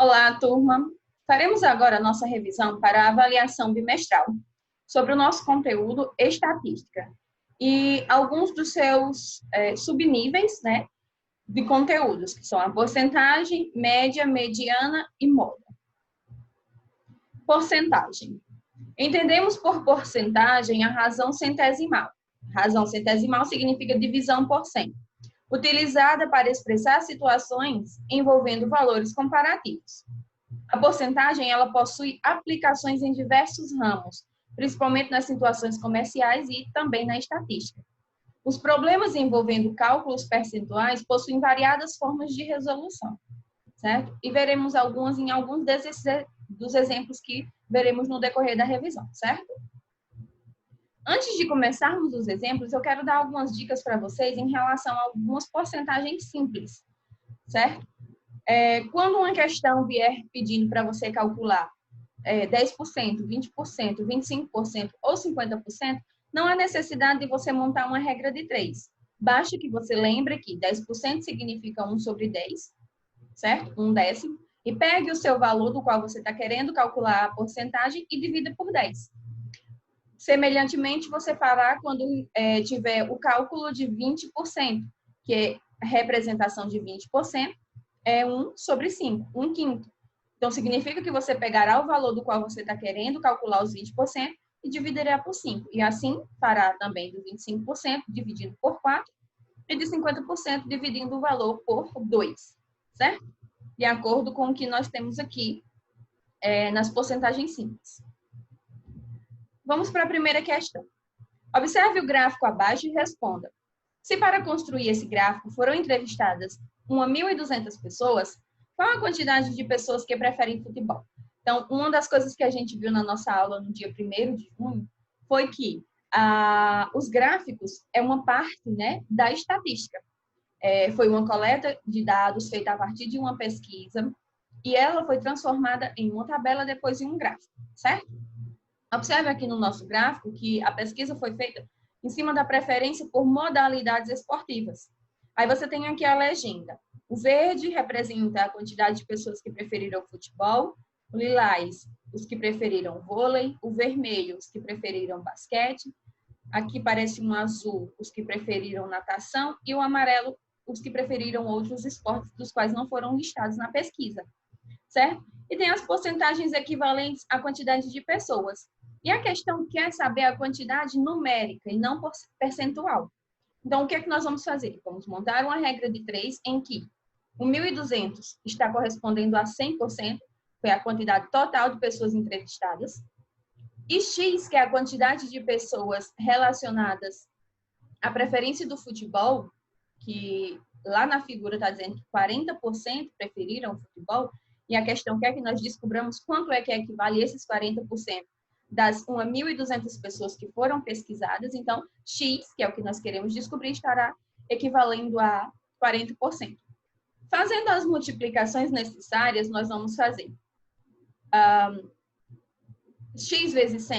Olá, turma! Faremos agora a nossa revisão para a avaliação bimestral sobre o nosso conteúdo estatística e alguns dos seus subníveis, né, de conteúdos, que são a porcentagem, média, mediana e moda. Porcentagem. Entendemos por porcentagem a razão centesimal. Razão centesimal significa divisão por 100, utilizada para expressar situações envolvendo valores comparativos. A porcentagem ela possui aplicações em diversos ramos, principalmente nas situações comerciais e também na estatística. Os problemas envolvendo cálculos percentuais possuem variadas formas de resolução, certo? E veremos alguns dos exemplos que veremos no decorrer da revisão, certo? Antes de começarmos os exemplos, eu quero dar algumas dicas para vocês em relação a algumas porcentagens simples, certo? Quando uma questão vier pedindo para você calcular 10%, 20%, 25% ou 50%, não há necessidade de você montar uma regra de 3. Basta que você lembre que 10% significa 1 sobre 10, certo? 1/10. E pegue o seu valor do qual você está querendo calcular a porcentagem e divida por 10. Semelhantemente, você fará quando tiver o cálculo de 20%, que é a representação de 20%, é 1 sobre 5, 1/5. Então, significa que você pegará o valor do qual você está querendo calcular os 20% e dividirá por 5. E assim, fará também do 25% dividido por 4 e de 50% dividindo o valor por 2, certo? De acordo com o que nós temos aqui nas porcentagens simples. Vamos para a primeira questão. Observe o gráfico abaixo e responda. Se para construir esse gráfico foram entrevistadas 1.200 pessoas, qual a quantidade de pessoas que preferem futebol? Então, uma das coisas que a gente viu na nossa aula no dia 1º de junho foi que os gráficos é uma parte, né, da estatística. Foi uma coleta de dados feita a partir de uma pesquisa e ela foi transformada em uma tabela, depois em um gráfico, certo? Observe aqui no nosso gráfico que a pesquisa foi feita em cima da preferência por modalidades esportivas. Aí você tem aqui a legenda. O verde representa a quantidade de pessoas que preferiram futebol, o lilás, os que preferiram vôlei, o vermelho, os que preferiram basquete, aqui parece um azul, os que preferiram natação, e o amarelo, os que preferiram outros esportes dos quais não foram listados na pesquisa, certo? E tem as porcentagens equivalentes à quantidade de pessoas. E a questão quer saber a quantidade numérica e não percentual. Então, o que é que nós vamos fazer? Vamos montar uma regra de 3 em que o 1.200 está correspondendo a 100%, foi a quantidade total de pessoas entrevistadas, e X, que é a quantidade de pessoas relacionadas à preferência do futebol, que lá na figura está dizendo que 40% preferiram o futebol, e a questão quer que nós descobramos quanto é que equivale esses 40% das 1.200 pessoas que foram pesquisadas. Então, X, que é o que nós queremos descobrir, estará equivalendo a 40%. Fazendo as multiplicações necessárias, nós vamos fazer X vezes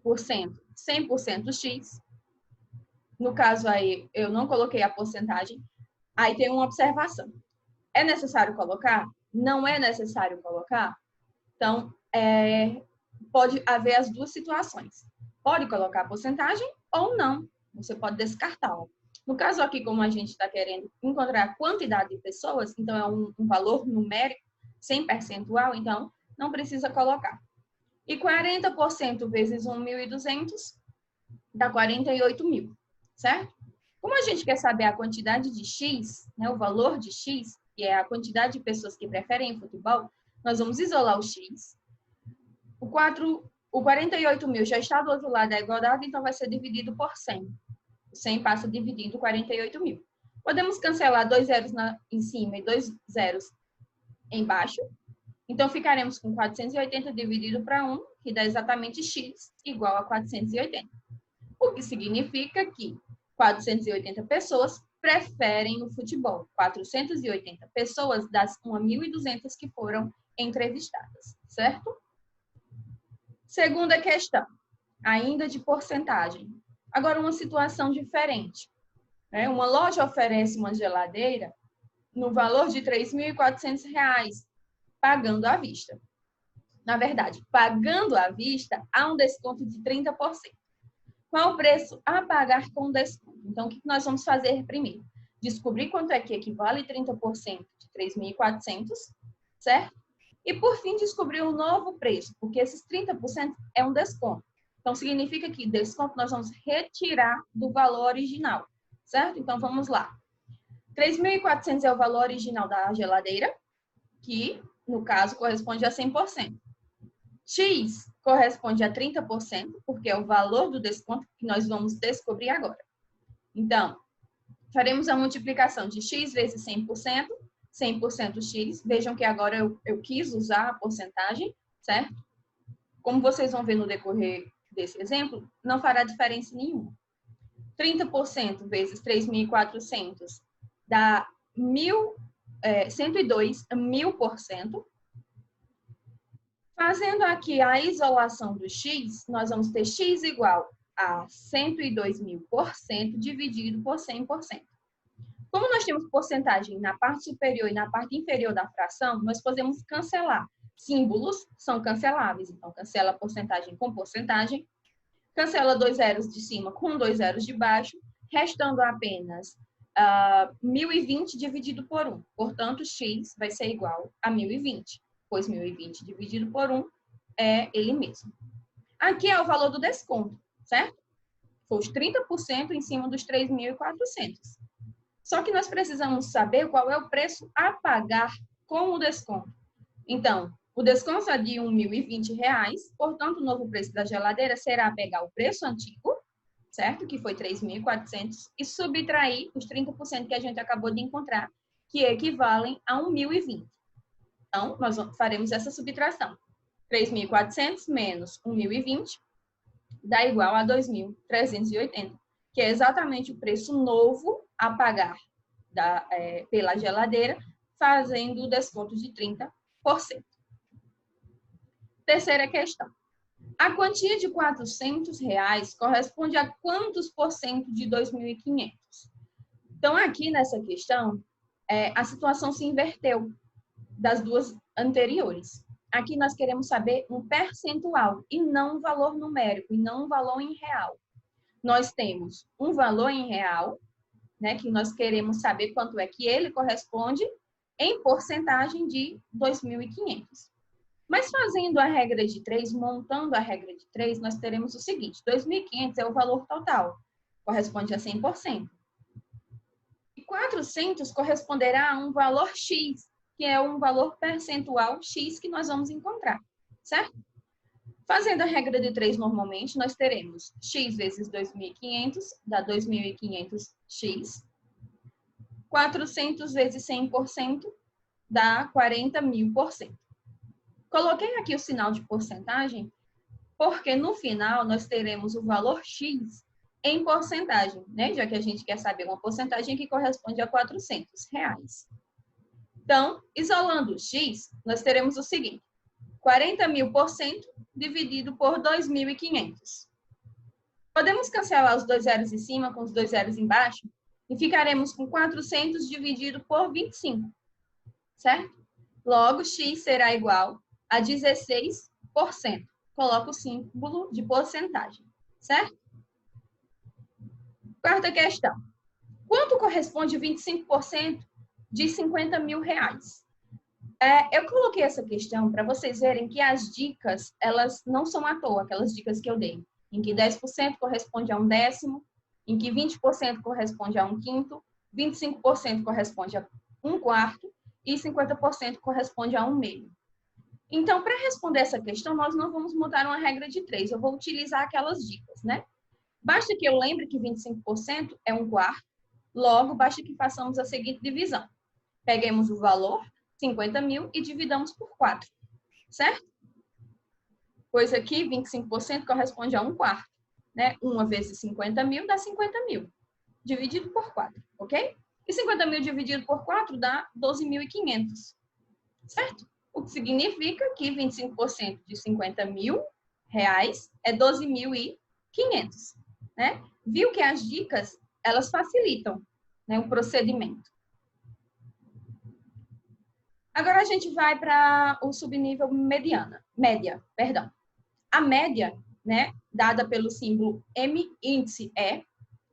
100%, 100% X. No caso aí, eu não coloquei a porcentagem. Aí tem uma observação. É necessário colocar? Não é necessário colocar? Então, pode haver as duas situações. Pode colocar a porcentagem ou não. Você pode descartá-la. No caso aqui, como a gente está querendo encontrar a quantidade de pessoas, então é um valor numérico, sem percentual, então não precisa colocar. E 40% vezes 1.200 dá 48 mil, certo? Como a gente quer saber a quantidade de X, né, o valor de X, que é a quantidade de pessoas que preferem futebol, nós vamos isolar o X. O 48 mil já está do outro lado da igualdade, então vai ser dividido por 100. O 100 passa dividindo 48 mil. Podemos cancelar 2 zeros em cima e 2 zeros embaixo. Então, ficaremos com 480 dividido para 1, que dá exatamente X igual a 480. O que significa que 480 pessoas preferem o futebol. 480 pessoas das 1.200 que foram entrevistadas, certo? Segunda questão, ainda de porcentagem. Agora, uma situação diferente. Uma loja oferece uma geladeira no valor de R$ 3.400. pagando à vista. Na verdade, pagando à vista, há um desconto de 30%. Qual o preço a pagar com desconto? Então, o que nós vamos fazer primeiro? Descobrir quanto é que equivale 30% de 3.400, certo? E, por fim, descobrir um novo preço, porque esses 30% é um desconto. Então, significa que desconto nós vamos retirar do valor original, certo? Então, vamos lá. 3.400 é o valor original da geladeira, que, no caso, corresponde a 100%. X corresponde a 30%, porque é o valor do desconto que nós vamos descobrir agora. Então, faremos a multiplicação de x vezes 100%, 100% x. Vejam que agora eu quis usar a porcentagem, certo? Como vocês vão ver no decorrer desse exemplo, não fará diferença nenhuma. 30% vezes 3.400 dá 102 1000%. Fazendo aqui a isolação do x, nós vamos ter x igual a 102.000% dividido por 100%. Como nós temos porcentagem na parte superior e na parte inferior da fração, nós podemos cancelar. Símbolos são canceláveis, então cancela porcentagem com porcentagem, cancela 2 zeros de cima com 2 zeros de baixo, restando apenas 1.020 dividido por 1. Portanto, x vai ser igual a 1.020. Pois 1.020 dividido por 1 é ele mesmo. Aqui é o valor do desconto, certo? Foi os 30% em cima dos 3.400. Só que nós precisamos saber qual é o preço a pagar com o desconto. Então, o desconto é de R$ 1.020, portanto, o novo preço da geladeira será pegar o preço antigo, certo? Que foi 3.400, e subtrair os 30% que a gente acabou de encontrar, que equivalem a 1.020. Então, nós faremos essa subtração. 3.400 menos 1.020 dá igual a 2.380, que é exatamente o preço novo a pagar pela geladeira, fazendo o desconto de 30%. Terceira questão. A quantia de R$ 400 corresponde a quantos por cento de 2.500? Então, aqui nessa questão, a situação se inverteu das duas anteriores. Aqui nós queremos saber um percentual e não um valor numérico, e não um valor em real. Nós temos um valor em real, né, que nós queremos saber quanto é que ele corresponde em porcentagem de 2.500. Mas fazendo a regra de 3, montando a regra de 3, nós teremos o seguinte: 2.500 é o valor total, corresponde a 100%. E 400 corresponderá a um valor X, que é um valor percentual X que nós vamos encontrar, certo? Fazendo a regra de 3 normalmente, nós teremos X vezes 2.500, dá 2.500x. 400 vezes 100% dá 40.000%. Coloquei aqui o sinal de porcentagem, porque no final nós teremos o valor X em porcentagem, né? Já que a gente quer saber uma porcentagem que corresponde a R$ 400. Então, isolando o X, nós teremos o seguinte: 40.000% dividido por 2.500. Podemos cancelar os 2 zeros em cima com os 2 zeros embaixo e ficaremos com 400 dividido por 25, certo? Logo, X será igual a 16%. Coloco o símbolo de porcentagem, certo? Quarta questão. Quanto corresponde 25% de R$50.000? Eu coloquei essa questão para vocês verem que as dicas, elas não são à toa, aquelas dicas que eu dei, em que 10% corresponde a 1/10, em que 20% corresponde a 1/5, 25% corresponde a 1/4 e 50% corresponde a 1/2. Então, para responder essa questão, nós não vamos mudar uma regra de 3, eu vou utilizar aquelas dicas, né? Basta que eu lembre que 25% é 1/4, logo basta que façamos a seguinte divisão. Peguemos o valor, 50.000, e dividamos por 4, certo? Pois aqui 25% corresponde a 1/4, né? 1 vezes 50.000 dá 50.000, dividido por 4, ok? E 50.000 dividido por 4 dá 12.500, certo? O que significa que 25% de R$50.000 é 12.500, né? Viu que as dicas, elas facilitam, né, o procedimento. Agora a gente vai para o subnível média, perdão. A média, né, dada pelo símbolo M índice E,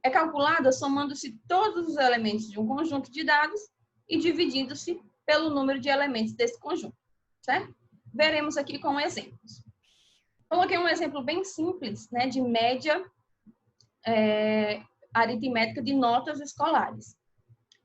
é calculada somando-se todos os elementos de um conjunto de dados e dividindo-se pelo número de elementos desse conjunto, certo? Veremos aqui com exemplos. Coloquei um exemplo bem simples, né, de média aritmética de notas escolares.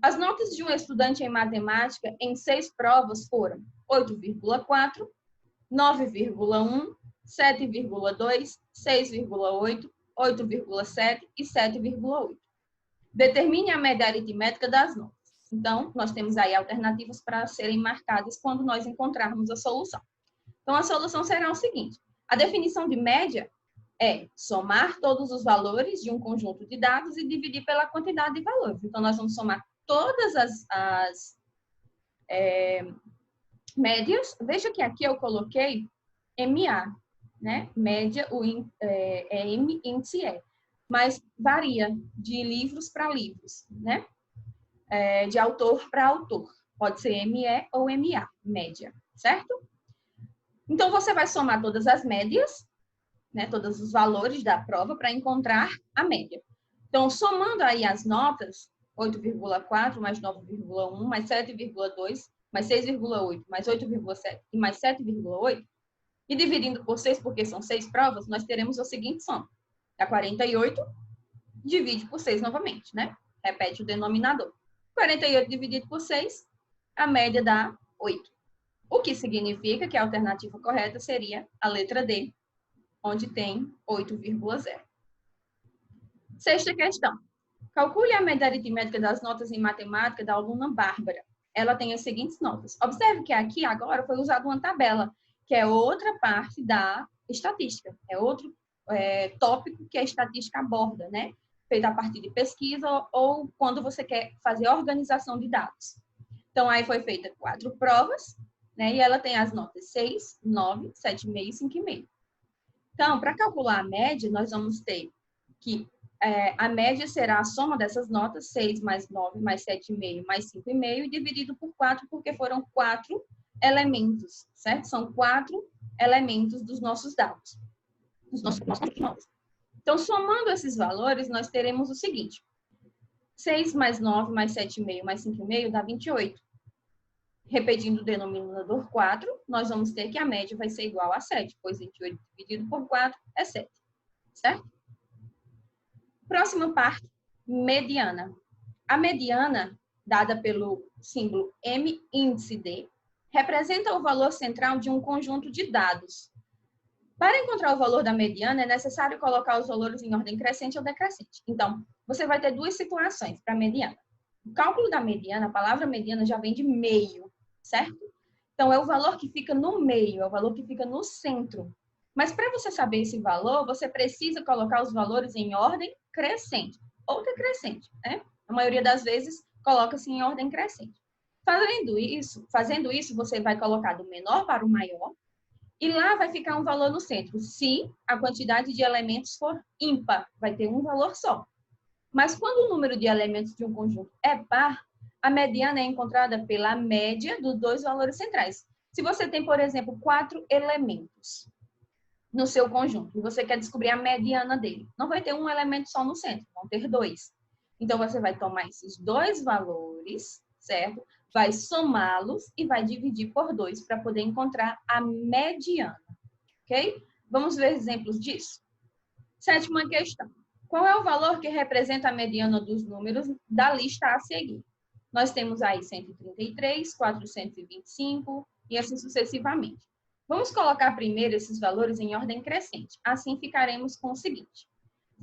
As notas de um estudante em matemática em 6 provas foram 8,4, 9,1, 7,2, 6,8, 8,7 e 7,8. Determine a média aritmética das notas. Então, nós temos aí alternativas para serem marcadas quando nós encontrarmos a solução. Então, a solução será o seguinte: a definição de média é somar todos os valores de um conjunto de dados e dividir pela quantidade de valores. Então, nós vamos somar todas as médias. Veja que aqui eu coloquei MA, né? Média, M índice E. Mas varia de livros para livros, né? De autor para autor. Pode ser ME ou MA, média, certo? Então, você vai somar todas as médias, né? Todos os valores da prova para encontrar a média. Então, somando aí as notas, 8,4 mais 9,1 mais 7,2 mais 6,8 mais 8,7 e mais 7,8, e dividindo por 6, porque são 6 provas, nós teremos a seguinte soma. Dá 48, divide por 6 novamente, né? Repete o denominador. 48 dividido por 6, a média dá 8. O que significa que a alternativa correta seria a letra D, onde tem 8,0. Sexta questão. Calcule a média aritmética das notas em matemática da aluna Bárbara. Ela tem as seguintes notas. Observe que aqui agora foi usada uma tabela, que é outra parte da estatística. É outro tópico que a estatística aborda, né? Feita a partir de pesquisa ou quando você quer fazer organização de dados. Então, aí foi feita 4 provas, né? E ela tem as notas 6, 9, 7,5 e 5,5. Então, para calcular a média, nós vamos ter que a média será a soma dessas notas, 6 mais 9 mais 7,5 mais 5,5, dividido por 4, porque foram 4 elementos, certo? São 4 elementos dos nossos dados. Dos nossos dados. Então, somando esses valores, nós teremos o seguinte: 6 mais 9 mais 7,5 mais 5,5 dá 28. Repetindo o denominador 4, nós vamos ter que a média vai ser igual a 7, pois 28 dividido por 4 é 7, certo? Próxima parte, mediana. A mediana, dada pelo símbolo M índice D, representa o valor central de um conjunto de dados. Para encontrar o valor da mediana, é necessário colocar os valores em ordem crescente ou decrescente. Então, você vai ter duas situações para a mediana. O cálculo da mediana, a palavra mediana já vem de meio, certo? Então, é o valor que fica no meio, é o valor que fica no centro. Mas para você saber esse valor, você precisa colocar os valores em ordem crescente ou decrescente, né? A maioria das vezes coloca-se em ordem crescente. Fazendo isso, você vai colocar do menor para o maior e lá vai ficar um valor no centro. Se a quantidade de elementos for ímpar, vai ter um valor só. Mas quando o número de elementos de um conjunto é par, a mediana é encontrada pela média dos dois valores centrais. Se você tem, por exemplo, 4 elementos no seu conjunto e você quer descobrir a mediana dele, não vai ter um elemento só no centro, vão ter 2. Então, você vai tomar esses 2 valores, certo? Vai somá-los e vai dividir por 2 para poder encontrar a mediana, ok? Vamos ver exemplos disso? Sétima questão. Qual é o valor que representa a mediana dos números da lista a seguir? Nós temos aí 133, 425 e assim sucessivamente. Vamos colocar primeiro esses valores em ordem crescente. Assim ficaremos com o seguinte: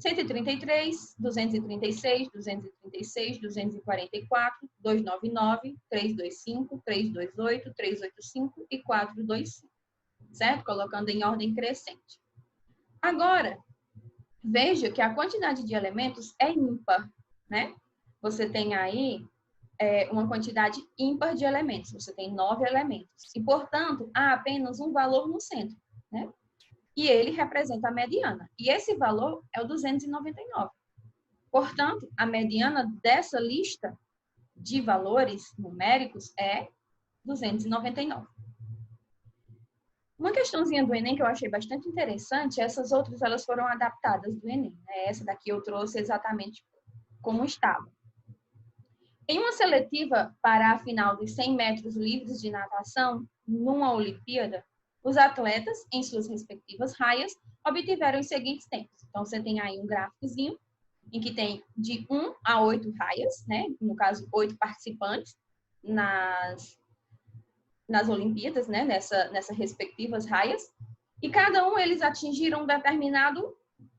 133, 236, 236, 244, 299, 325, 328, 385 e 425, certo? Colocando em ordem crescente. Agora, veja que a quantidade de elementos é ímpar, né? Você tem aí uma quantidade ímpar de elementos. Você tem 9 elementos. E, portanto, há apenas um valor no centro, né? E ele representa a mediana. E esse valor é o 299. Portanto, a mediana dessa lista de valores numéricos é 299. Uma questãozinha do Enem que eu achei bastante interessante, essas outras elas foram adaptadas do Enem, né? Essa daqui eu trouxe exatamente como estava. Em uma seletiva para a final dos 100 metros livres de natação, numa Olimpíada, os atletas, em suas respectivas raias, obtiveram os seguintes tempos. Então, você tem aí um gráficozinho, em que tem de 1 a 8 raias, né? No caso, 8 participantes nas Olimpíadas, né? Nessas respectivas raias. E cada um, eles atingiram um determinado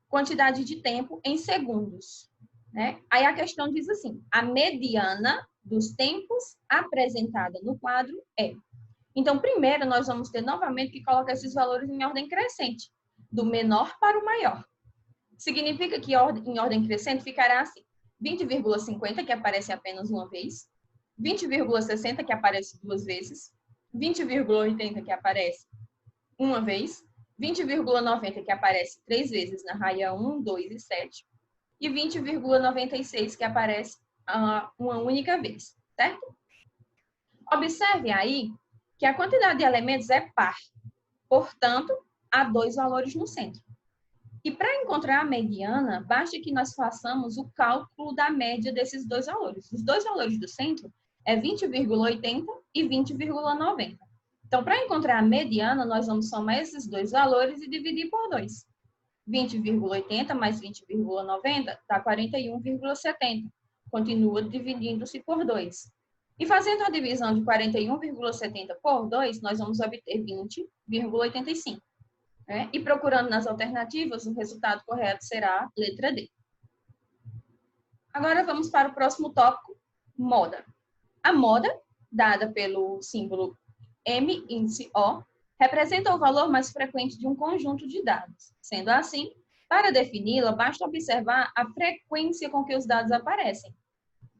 quantidade de tempo em segundos. Né? Aí a questão diz assim, a mediana dos tempos apresentada no quadro é. Então, primeiro, nós vamos ter novamente que colocar esses valores em ordem crescente, do menor para o maior. Significa que em ordem crescente ficará assim, 20,50, que aparece apenas uma vez, 20,60, que aparece duas vezes, 20,80, que aparece uma vez, 20,90, que aparece 3 vezes na raia 1, 2 e 7, e 20,96, que aparece uma única vez, certo? Observe aí que a quantidade de elementos é par, portanto, há 2 valores no centro. E para encontrar a mediana, basta que nós façamos o cálculo da média desses 2 valores. Os 2 valores do centro é 20,80 e 20,90. Então, para encontrar a mediana, nós vamos somar esses 2 valores e dividir por 2. 20,80 mais 20,90 dá 41,70. Continua dividindo-se por 2. E fazendo a divisão de 41,70 por 2, nós vamos obter 20,85. Né? E procurando nas alternativas, o resultado correto será a letra D. Agora vamos para o próximo tópico, moda. A moda, dada pelo símbolo M índice O, representa o valor mais frequente de um conjunto de dados. Sendo assim, para defini-la, basta observar a frequência com que os dados aparecem.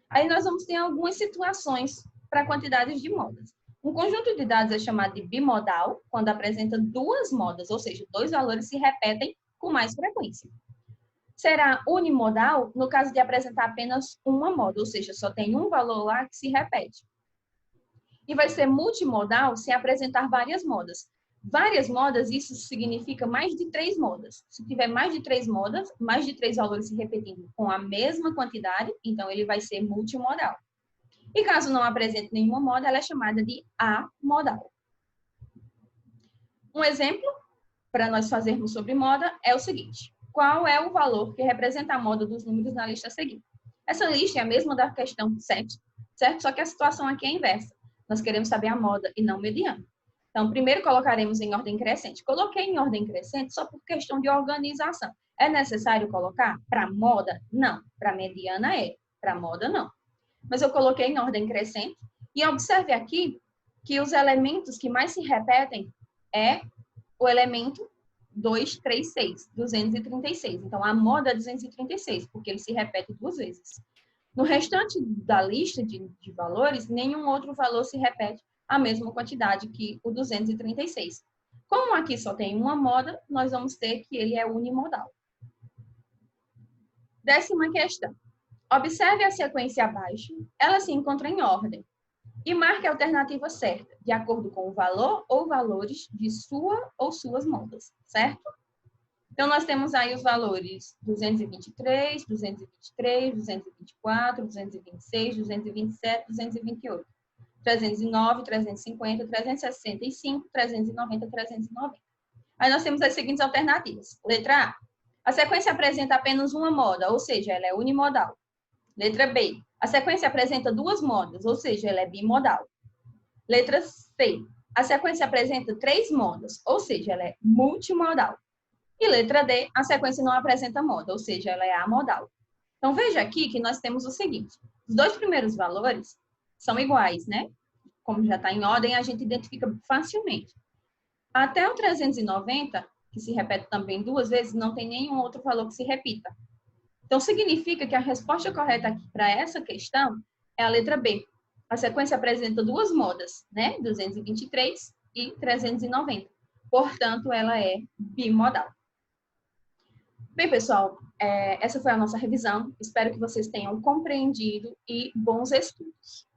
Aí nós vamos ter algumas situações para quantidades de modas. Um conjunto de dados é chamado de bimodal, quando apresenta 2 modas, ou seja, 2 valores se repetem com mais frequência. Será unimodal no caso de apresentar apenas uma moda, ou seja, só tem um valor lá que se repete. E vai ser multimodal se apresentar várias modas. Várias modas, isso significa mais de 3 modas. Se tiver mais de 3 modas, mais de 3 valores se repetindo com a mesma quantidade, então ele vai ser multimodal. E caso não apresente nenhuma moda, ela é chamada de amodal. Um exemplo para nós fazermos sobre moda é o seguinte. Qual é o valor que representa a moda dos números na lista a seguir? Essa lista é a mesma da questão 7, certo? Só que a situação aqui é inversa. Nós queremos saber a moda e não mediana. Então, primeiro colocaremos em ordem crescente. Coloquei em ordem crescente só por questão de organização. É necessário colocar para moda? Não. Para mediana é. Para moda, não. Mas eu coloquei em ordem crescente. E observe aqui que os elementos que mais se repetem é o elemento 236, 236. Então, a moda é 236, porque ele se repete 2 vezes. No restante da lista de valores, nenhum outro valor se repete a mesma quantidade que o 236. Como aqui só tem uma moda, nós vamos ter que ele é unimodal. 10ª questão. Observe a sequência abaixo, ela se encontra em ordem. E marque a alternativa certa, de acordo com o valor ou valores de sua ou suas modas, certo? Então, nós temos aí os valores 223, 223, 224, 226, 227, 228, 309, 350, 365, 390, 390. Aí nós temos as seguintes alternativas. Letra A sequência apresenta apenas uma moda, ou seja, ela é unimodal. Letra B. A sequência apresenta 2 modas, ou seja, ela é bimodal. Letra C. A sequência apresenta 3 modas, ou seja, ela é multimodal. E letra D. A sequência não apresenta moda, ou seja, ela é amodal. Então, veja aqui que nós temos o seguinte. Os 2 primeiros valores são iguais, né? Como já está em ordem, a gente identifica facilmente. Até o 390, que se repete também 2 vezes, não tem nenhum outro valor que se repita. Então, significa que a resposta correta aqui para essa questão é a letra B. A sequência apresenta 2 modas, né? 223 e 390. Portanto, ela é bimodal. Bem, pessoal, essa foi a nossa revisão. Espero que vocês tenham compreendido e bons estudos.